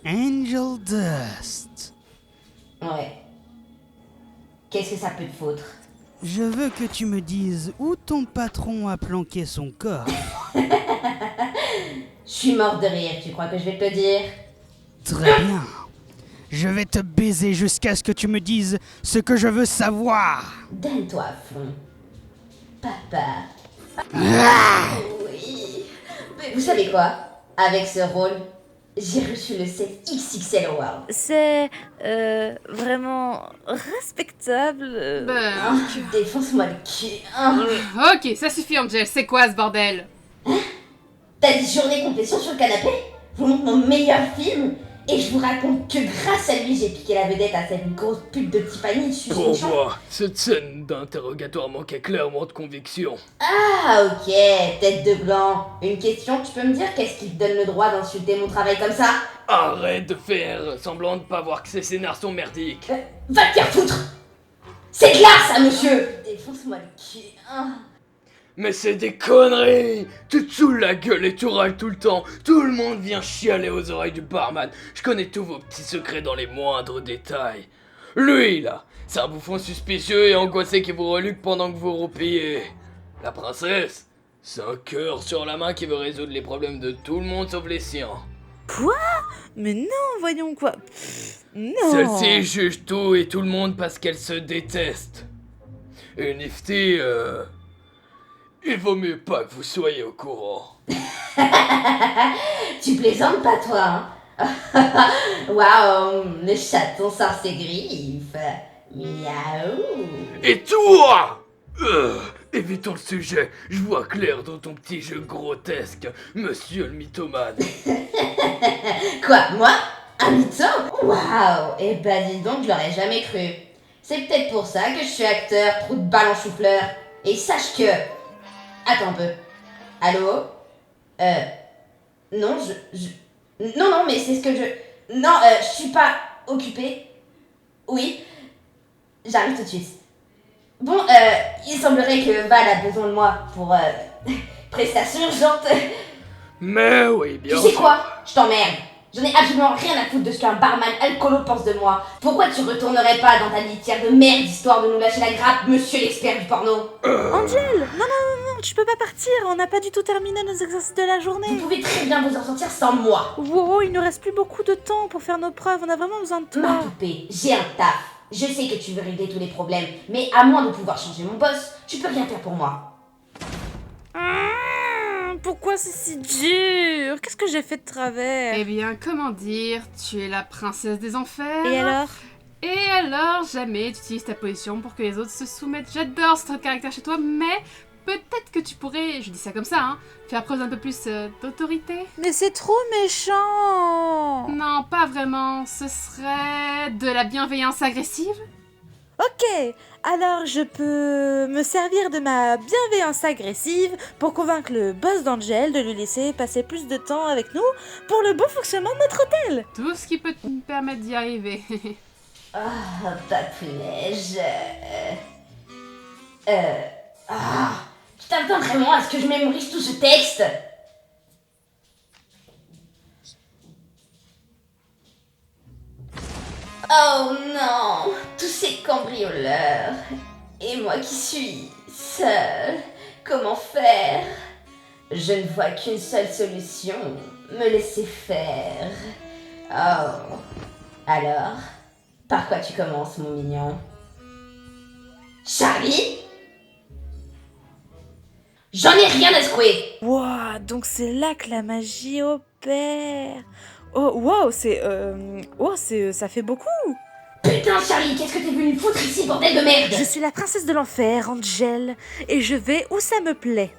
Angel Dust. Ouais. Qu'est-ce que ça peut te foutre? Je veux que tu me dises où ton patron a planqué son corps. Je suis morte de rire, tu crois que je vais te le dire? Très bien. Je vais te baiser jusqu'à ce que tu me dises ce que je veux savoir. Donne-toi à fond. Papa. Oui. Mais vous savez quoi? Avec ce rôle, j'ai reçu le set XXL Award. C'est vraiment respectable. Ah, défonce-moi le cul. Ah. Ok, ça suffit Angel, c'est quoi ce bordel? T'as des journées complétion sur le canapé? Je vous montre mon meilleur film et je vous raconte que grâce à lui j'ai piqué la vedette à cette grosse pute de Tiffany dessus. Pour moi, cette scène d'interrogatoire manquait clairement de conviction. Ah ok, tête de gland. Une question, tu peux me dire qu'est-ce qui te donne le droit d'insulter mon travail comme ça? Arrête de faire semblant de pas voir que ces scénars sont merdiques. Va te faire foutre! C'est de l'art ça monsieur! Défonce-moi le cul. Ah. Mais c'est des conneries! Tu te saoules la gueule et tu râles tout le temps. Tout le monde vient chialer aux oreilles du barman. Je connais tous vos petits secrets dans les moindres détails. Lui, là, c'est un bouffon suspicieux et angoissé qui vous reluque pendant que vous roupillez. La princesse, c'est un cœur sur la main qui veut résoudre les problèmes de tout le monde sauf les siens. Quoi? Mais non, voyons quoi. Non. Celle-ci juge tout et tout le monde parce qu'elle se déteste. Et Nifty, il vaut mieux pas que vous soyez au courant. Tu plaisantes pas toi, hein? Waouh, le chaton sort ses griffes. Miaou. Et toi évitons le sujet, je vois clair dans ton petit jeu grotesque, monsieur le mythomane. Quoi, moi? Un mytho? Waouh, eh ben dis donc, je l'aurais jamais cru. C'est peut-être pour ça que je suis acteur, trou de balle en chou-fleur. Et sache que... Attends un peu. Allô? Non, Non, mais c'est ce que je... Non, je suis pas occupée. Oui, j'arrive tout de suite. Bon, il semblerait que Val a besoin de moi pour, prestation urgente. Mais oui, bien Tu sais sûr. quoi? Je t'emmerde. J'en ai absolument rien à foutre de ce qu'un barman alcoolo pense de moi. Pourquoi tu retournerais pas dans ta litière de merde histoire de nous lâcher la grappe, monsieur l'expert du porno? Angel, non, tu peux pas partir. On n'a pas du tout terminé nos exercices de la Vous journée. pouvez très bien vous en sortir sans moi. Wow, il nous reste plus beaucoup de temps pour faire nos preuves. On a vraiment besoin de Ma toi. poupée, j'ai un taf. Je sais que tu veux régler tous les problèmes, mais à moins de pouvoir changer mon boss, tu peux rien faire pour moi. Pourquoi c'est si dur? Qu'est-ce que j'ai fait de travers? Eh bien, comment dire, tu es la princesse des enfers. Et alors? Et alors, jamais tu utilises ta position pour que les autres se soumettent. J'adore ce trait de caractère chez toi, mais peut-être que tu pourrais, je dis ça comme ça, hein, faire preuve d'un peu plus d'autorité. Mais c'est trop méchant. Non, pas vraiment. Ce serait de la bienveillance agressive. Ok, alors je peux me servir de ma bienveillance agressive pour convaincre le boss d'Angel de lui laisser passer plus de temps avec nous pour le bon fonctionnement de notre hôtel. Tout ce qui peut te permettre d'y arriver. Ah, papuneige. Tu t'attends vraiment à ce que je mémorise tout ce texte? Oh non, tous ces cambrioleurs. Et moi qui suis seule, comment faire? Je ne vois qu'une seule solution, me laisser faire. Oh, alors, par quoi tu commences, mon mignon? Charlie? J'en ai rien à secouer! Wow, donc c'est là que la magie opère. Oh, wow, ça fait beaucoup. Putain, Charlie, qu'est-ce que t'es venu foutre ici, bordel de merde? Je suis la princesse de l'enfer, Angel, et je vais où ça me plaît.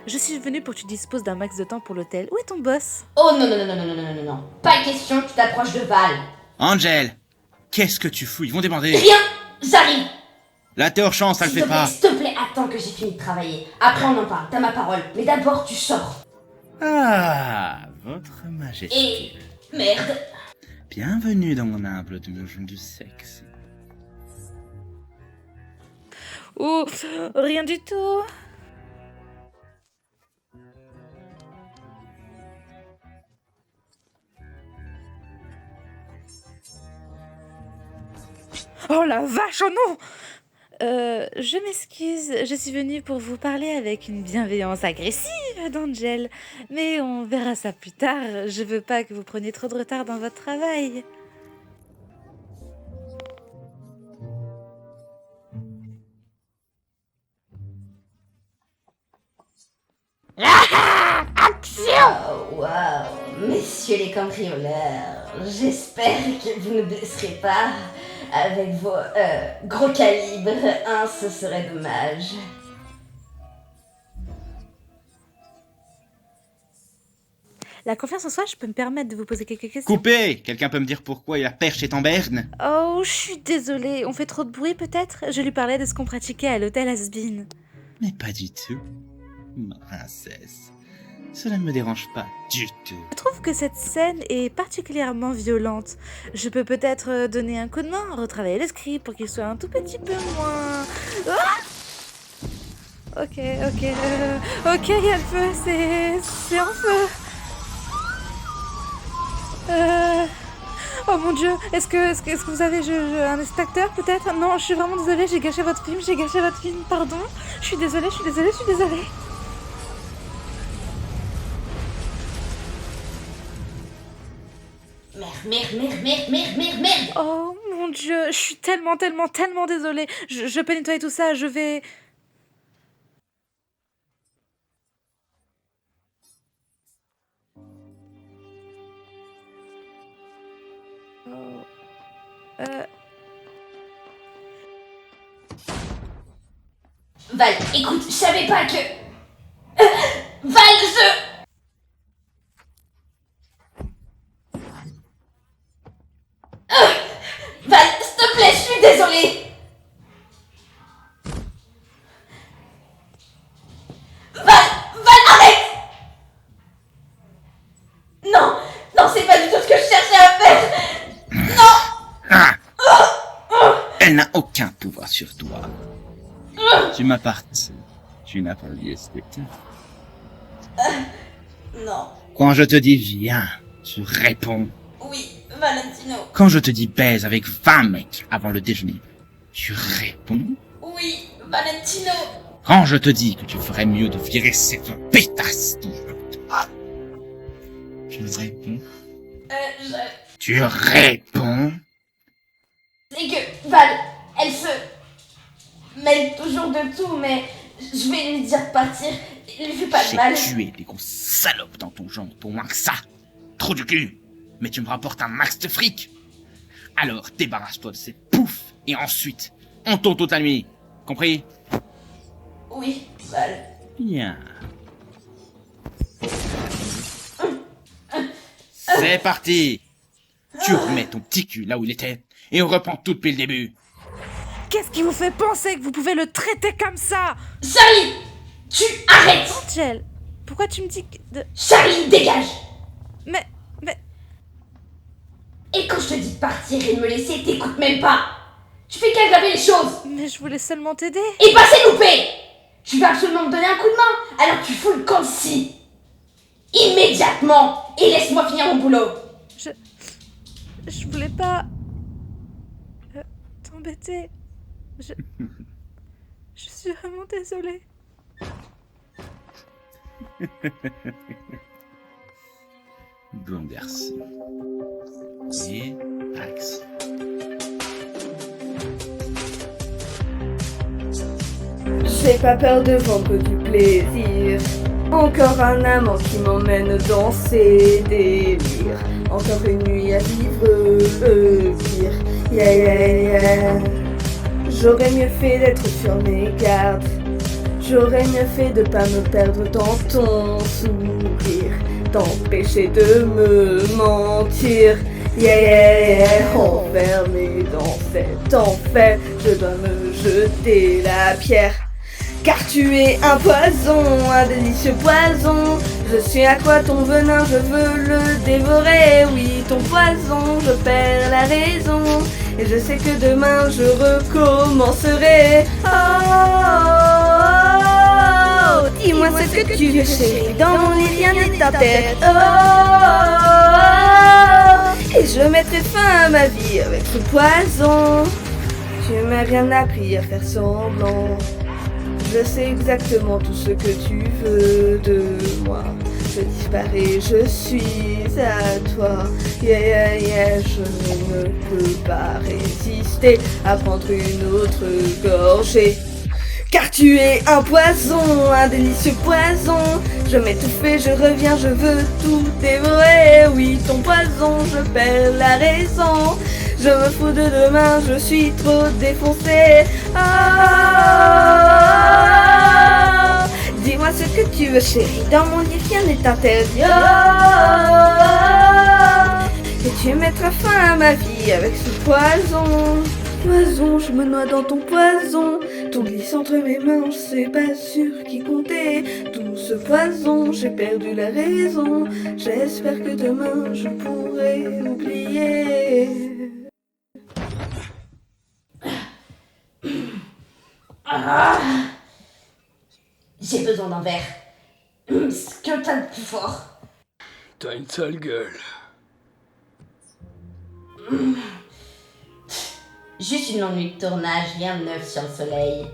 Je suis venue pour que tu disposes d'un max de temps pour l'hôtel. Où est ton boss? Oh non, non, non, non, non, non, non, non, non. Pas question que tu t'approches de Val. Angel, qu'est-ce que tu fous? Ils vont déborder. Rien, j'arrive. La urgence, ça le S'il fait te plaît, pas. s'il te plaît, attends que j'ai fini de travailler. Après, on en parle, t'as ma parole. Mais d'abord, tu sors. Ah, votre majesté. Et... merde. Bienvenue dans mon humble donjon du sexe. Oh, rien du tout. Oh la vache, oh non! Je m'excuse, je suis venue pour vous parler avec une bienveillance agressive d'Angel. Mais on verra ça plus tard. Je veux pas que vous preniez trop de retard dans votre travail. Oh, wow, messieurs les cambrioleurs, j'espère que vous ne blesserez pas avec vos gros calibres, hein, ce serait dommage. La confiance en soi, je peux me permettre de vous poser quelques questions. Coupé! Quelqu'un peut me dire pourquoi la perche est en berne? Oh, je suis désolée, on fait trop de bruit peut-être? Je lui parlais de ce qu'on pratiquait à l'hôtel Asbin. Mais pas du tout. Ma princesse, cela ne me dérange pas du tout. Je trouve que cette scène est particulièrement violente. Je peux peut-être donner un coup de main, retravailler le script pour qu'il soit un tout petit peu moins... Ah! Ok, ok, il y a le feu, c'est en feu. Oh mon dieu, est-ce que vous avez un extracteur peut-être? Non, je suis vraiment désolée, j'ai gâché votre film, pardon. Je suis désolée. Merde. Oh mon dieu, je suis tellement désolée. Je peux nettoyer tout ça, je vais... Val, écoute, je savais pas que... Val, Val, s'il te plaît, je suis désolée. Val, arrête. Non, c'est pas du tout ce que je cherchais à faire. Elle n'a aucun pouvoir sur toi. Tu m'appartiens. Tu n'as pas lieu spectacle. Non, Quand je te dis viens, tu réponds. oui, Valentino, Quand je te dis baise avec 20 mecs avant le déjeuner, tu réponds. oui, Valentino. Quand je te dis que tu ferais mieux de virer cette pétasse dont tu réponds. Tu réponds. C'est que Val, elle se mêle toujours de tout, mais je vais lui dire de partir. Il lui fait pas de mal. J'ai tué des grosses salopes dans ton genre pour moins que ça. Trop du cul. Mais tu me rapportes un max de fric. Alors débarrasse-toi de ces poufs et ensuite on tourne toute la nuit. Compris? Oui, Val. Bien. C'est parti. Tu remets ton petit cul là où il était et on reprend tout depuis le début. Qu'est-ce qui vous fait penser que vous pouvez le traiter comme ça? Charlie, tu arrêtes. Angel, pourquoi tu me dis que... Charlie, dégage. Mais... Et quand je te dis de partir et de me laisser, t'écoutes même pas. Tu fais qu'aggraver les choses. Mais je voulais seulement t'aider. Et bah c'est loupé. Tu veux absolument me donner un coup de main. Alors tu fous le camp ci. Immédiatement. Et laisse-moi finir mon boulot. Je voulais pas... t'embêter. Je suis vraiment désolée. Bon garçon. Et axe. J'ai pas peur de vendre du plaisir. Encore un amant qui m'emmène dans ses délires. Encore une nuit à vivre pire. Yeah. J'aurais mieux fait d'être sur mes gardes. J'aurais mieux fait de pas me perdre dans ton sourire. T'empêcher de me mentir. Yeah. Enfermé dans cet enfer, je dois me jeter la pierre. Car tu es un poison, un délicieux poison. Je suis à quoi ton venin, je veux le dévorer. Oui, ton poison, je perds la raison. Et je sais que demain je recommencerai. Oh, dis-moi ce que tu veux, chérie. Dans mon lit, rien n'est ta tête. Oh, et je mettrai fin à ma vie avec ce poison. Tu m'as bien appris à faire semblant. Je sais exactement tout ce que tu veux de moi. Je disparais, je suis à toi. Je ne peux pas résister à prendre une autre gorgée. Car tu es un poison, un délicieux poison. Je m'étouffe et je reviens, je veux tout dévorer. Oui, ton poison, je perds la raison. Je me fous de demain, je suis trop défoncé. Ah, dis-moi ce que tu veux, chérie. Dans mon lit, rien n'est interdit. Et tu mettras fin à ma vie avec ce poison. Poison, je me noie dans ton poison. Tout glisse entre mes mains, je sais pas sur qui compter. Tout ce poison, j'ai perdu la raison. J'espère que demain je pourrai oublier. Ah, j'ai besoin d'un verre. Ce que t'as de plus fort. T'as une sale gueule. Juste une longue nuit de tournage, rien de neuf sur le soleil.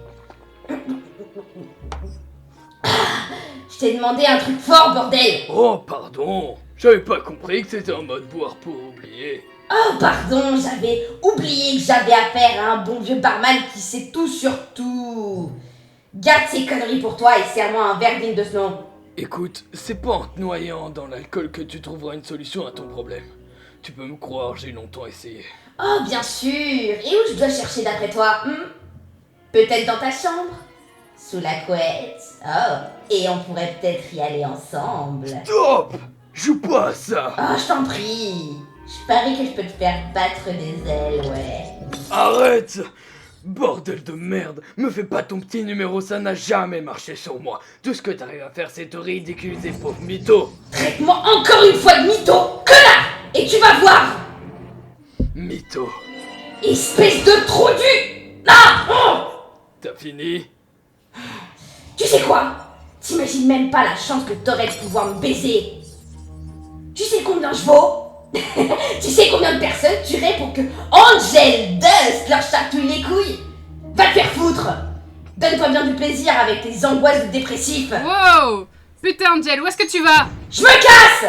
Je t'ai demandé un truc fort, bordel! Oh, pardon. J'avais pas compris que c'était en mode boire pour oublier. Oh, pardon, j'avais oublié que j'avais affaire à un bon vieux barman qui sait tout sur tout. Garde ces conneries pour toi et serre-moi un verre digne de ce nom. Écoute, c'est pas en te noyant dans l'alcool que tu trouveras une solution à ton problème. Tu peux me croire, j'ai longtemps essayé. Oh, bien sûr. Et où je dois chercher d'après toi? Peut-être dans ta chambre? Sous la couette? Oh, et on pourrait peut-être y aller ensemble. Stop! Joue pas à ça! Oh, je t'en prie. Je parie que je peux te faire battre des ailes, ouais. Arrête! Bordel de merde! Me fais pas ton petit numéro, ça n'a jamais marché sur moi. Tout ce que t'arrives à faire, c'est te ridiculiser, pauvre mytho. Traite-moi encore une fois de mytho, connard! Et tu vas voir! Mytho. Espèce de trou du... Ah! Oh! T'as fini? Tu sais quoi? T'imagines même pas la chance que t'aurais de pouvoir me baiser. Tu sais combien je vaux? Tu sais combien de personnes tueraient pour que Angel Dust leur chatouille les couilles? Va te faire foutre! Donne-toi bien du plaisir avec tes angoisses de dépressif. Wow! Putain, Angel, où est-ce que tu vas? Je me casse!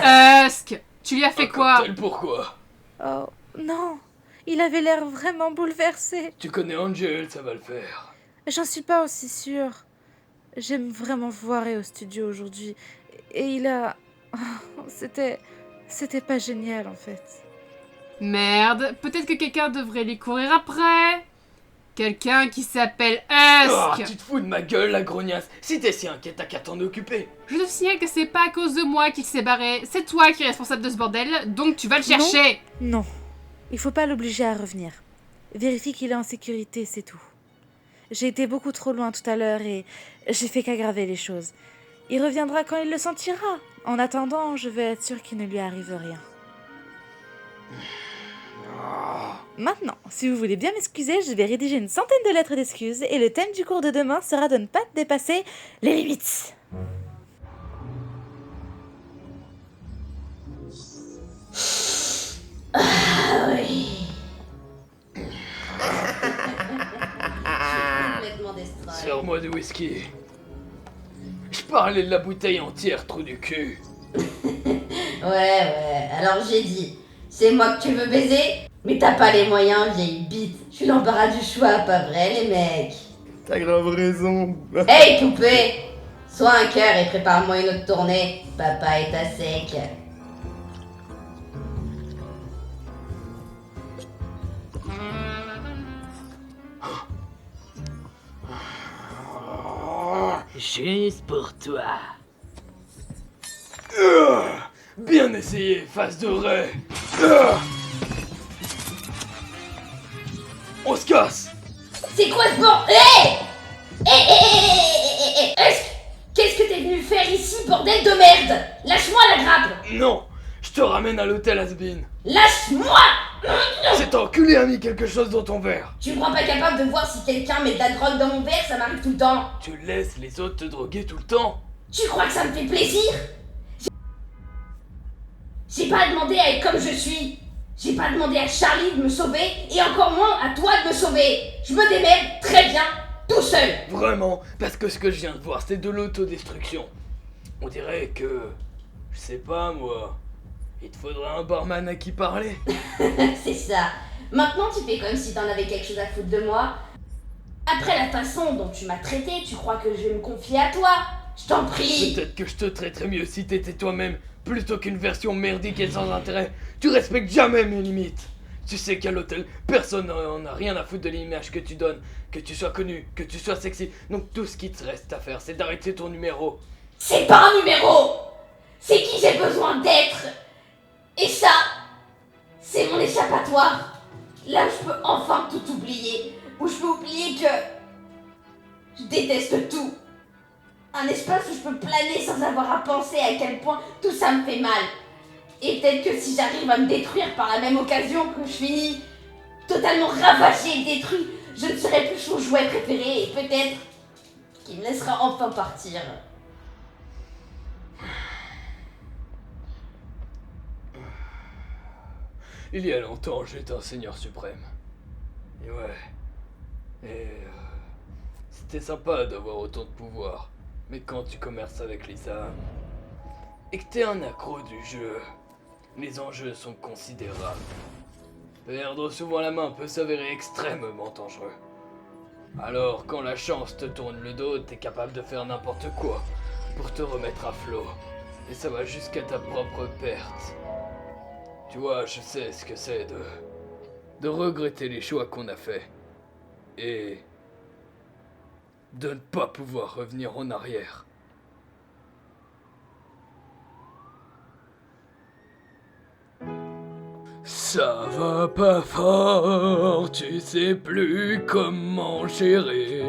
Husk, tu lui as fait quoi? Pourquoi? Oh, non. Il avait l'air vraiment bouleversé. Tu connais Angel, ça va le faire. J'en suis pas aussi sûre. J'aime vraiment foirer au studio aujourd'hui. Et il a... C'était pas génial, en fait. Merde, peut-être que quelqu'un devrait lui courir après. Quelqu'un qui s'appelle Husk. Tu te fous de ma gueule, la grognasse. Si t'es si inquiète, t'as qu'à t'en occuper. Je te signale que c'est pas à cause de moi qu'il s'est barré. C'est toi qui es responsable de ce bordel, donc tu vas le chercher. Non. Il faut pas l'obliger à revenir. Vérifie qu'il est en sécurité, c'est tout. J'ai été beaucoup trop loin tout à l'heure et j'ai fait qu'aggraver les choses. Il reviendra quand il le sentira. En attendant, je vais être sûre qu'il ne lui arrive rien. Maintenant, si vous voulez bien m'excuser, je vais rédiger une centaine de lettres d'excuses et le thème du cours de demain sera de ne pas dépasser les limites. Ah oui. Complètement destroy. Sers-moi du whisky. Je parlais de la bouteille entière, trou du cul. Ouais, alors j'ai dit, c'est moi que tu veux baiser? Mais t'as pas les moyens, vieille bite. Je suis l'embarras du choix, pas vrai, les mecs? T'as grave raison. Hey, poupée! Sois un cœur et prépare-moi une autre tournée. Papa est à sec. Juste pour toi. Bien essayé, face de raie. On se casse. C'est quoi ce bordel? Hé! Qu'est-ce que t'es venu faire ici, bordel de merde? Lâche-moi la grappe! Non, je te ramène à l'hôtel Asbin. Lâche-moi! Cet enculé a mis quelque chose dans ton verre. Tu me crois pas capable de voir si quelqu'un met de la drogue dans mon verre? Ça m'arrive tout le temps. Tu laisses les autres te droguer tout le temps. Tu crois que ça me fait plaisir? J'ai pas demandé à être comme je suis. J'ai pas demandé à Charlie de me sauver, et encore moins à toi de me sauver. Je me démerde très bien, tout seul. Vraiment, parce que ce que je viens de voir, c'est de l'autodestruction. On dirait que... Je sais pas, moi... Il te faudrait un barman à qui parler. C'est ça. Maintenant, tu fais comme si t'en avais quelque chose à foutre de moi. Après la façon dont tu m'as traité, tu crois que je vais me confier à toi? Je t'en prie. Peut-être que je te traiterais mieux si t'étais toi-même, plutôt qu'une version merdique et sans intérêt. Tu respectes jamais mes limites. Tu sais qu'à l'hôtel, personne n'en a rien à foutre de l'image que tu donnes. Que tu sois connu, que tu sois sexy. Donc tout ce qui te reste à faire, c'est d'arrêter ton numéro. C'est pas un numéro. C'est qui j'ai besoin d'être. Et ça, c'est mon échappatoire. Là où je peux enfin tout oublier. Où je peux oublier que je déteste tout. Un espace où je peux planer sans avoir à penser à quel point tout ça me fait mal. Et peut-être que si j'arrive à me détruire par la même occasion que je finis totalement ravagé et détruit, je ne serai plus son jouet préféré et peut-être qu'il me laissera enfin partir. Il y a longtemps, j'étais un seigneur suprême. Et ouais. Et... c'était sympa d'avoir autant de pouvoir. Mais quand tu commerces avec les âmes, et que t'es un accro du jeu, les enjeux sont considérables. Perdre souvent la main peut s'avérer extrêmement dangereux. Alors, quand la chance te tourne le dos, t'es capable de faire n'importe quoi pour te remettre à flot. Et ça va jusqu'à ta propre perte. Tu vois, je sais ce que c'est de regretter les choix qu'on a faits. Et de ne pas pouvoir revenir en arrière. Ça va pas fort, tu sais plus comment gérer.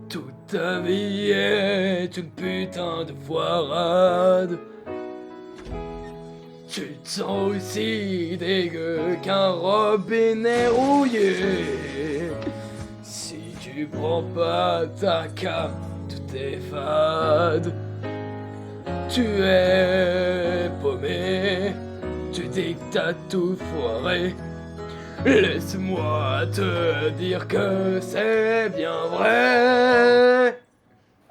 Toute ta vie est une putain de foirade. Tu te sens aussi dégueu qu'un robinet rouillé. Si tu prends pas ta cam, tout est fade. Tu es paumé, tu dis que t'as tout foiré. Laisse-moi te dire que c'est bien vrai.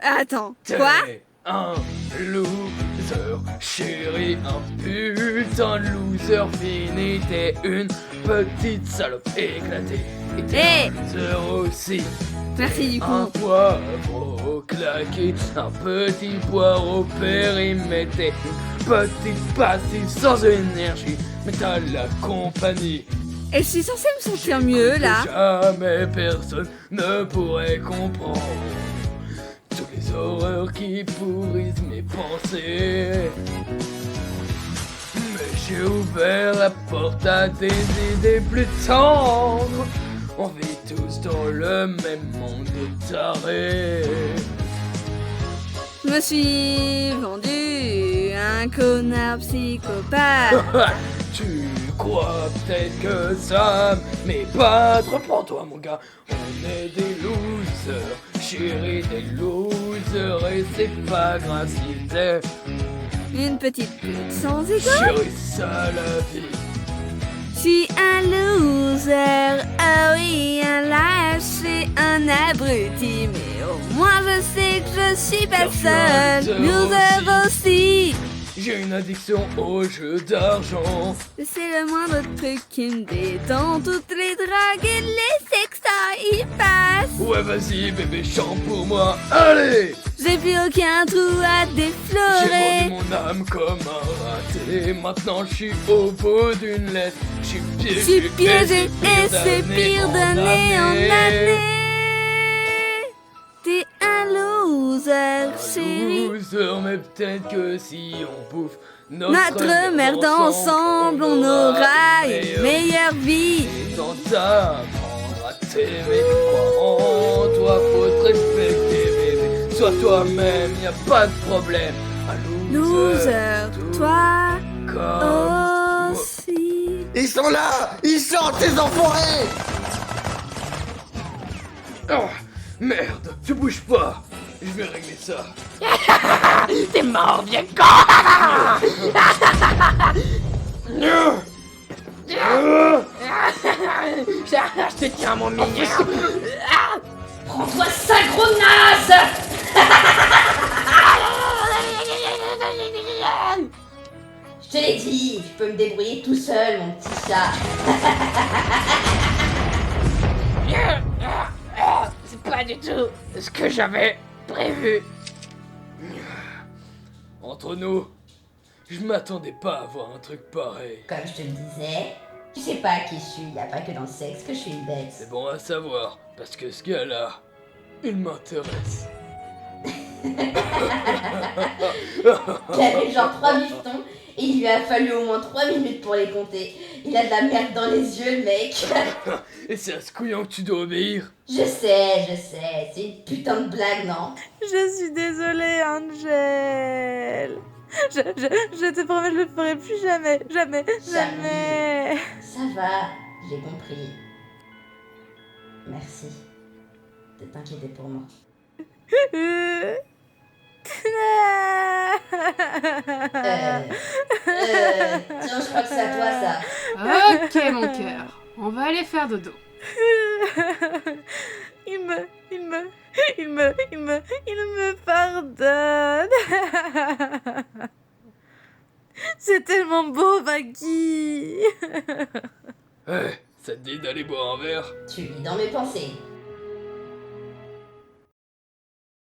Attends, quoi? T'es un loser, chérie, un putain de loser fini. T'es une petite salope éclatée. Et t'es Hey, un loser aussi. merci du Un coup. poireau claqué, un petit poireau périmé. T'es une petite passive sans énergie, mais t'as la compagnie. Et je suis censée me sentir mieux là. Jamais personne ne pourrait comprendre toutes les horreurs qui pourrissent mes pensées. Mais j'ai ouvert la porte à des idées plus tendres. On vit tous dans le même monde de tarés. Je me suis vendu un connard psychopathe. Tu crois peut-être que ça m'épate. Reprends-toi mon gars. On est des losers, chérie, des losers. Et c'est pas grave si t'es Une petite pute sans égo. chérie, ça la vie. Je suis un loser, ah oui, un lâche, un abruti. Mais au moins je sais que je suis pas Car je suis un seul. loser Loser aussi. J'ai une addiction aux jeux d'argent. C'est le moindre truc qui me détend. Toutes les drogues et les sextoys y passent. Ouais, vas-y, bébé, chante pour moi. Allez! J'ai plus aucun trou à J'ai déflorer. vendu mon âme comme un raté. Maintenant, je suis au bout d'une lettre. Je suis Je suis piégé et c'est pire d'année en année. T'es un loser, chérie. Loser, mais peut-être que si on bouffe Notre merde ensemble, on aura une meilleure vie. Et dans t'apprendre à t'aimer, crois en toi, faut te respecter, bébé. Sois toi-même, y a pas de problème. Un Loser, toi comme aussi. Ils sont là! Ils chantent, ces enfoirés! Oh, merde, tu bouges pas. Je vais régler ça. T'es mort, vieux con. Je te tiens, mon mignon. Prends-toi ça, gros naze! Je te l'ai dit, je peux me débrouiller tout seul, mon petit chat. C'est pas du tout ce que j'avais prévu. Entre nous, je m'attendais pas à voir un truc pareil. Comme je te le disais, tu sais pas qui je suis, y a pas que dans le sexe que je suis une bête. C'est bon à savoir, parce que ce gars-là, il m'intéresse. Il avait genre 3 bifetons et il lui a fallu au moins 3 minutes pour les compter. Il a de la merde dans les yeux, le mec. Et c'est à ce couillon que tu dois obéir. Je sais, c'est une putain de blague, non? Je suis désolée, Angel. Je te promets, je le ferai plus jamais. Jamais. Ça va, j'ai compris. Merci de t'inquiéter pour moi. Tiens, je crois que c'est à toi, ça. Ok, mon cœur. On va aller faire dodo. Il me pardonne. C'est tellement beau, Maggie. Ouais, ça te dit d'aller boire un verre? Tu lis dans mes pensées.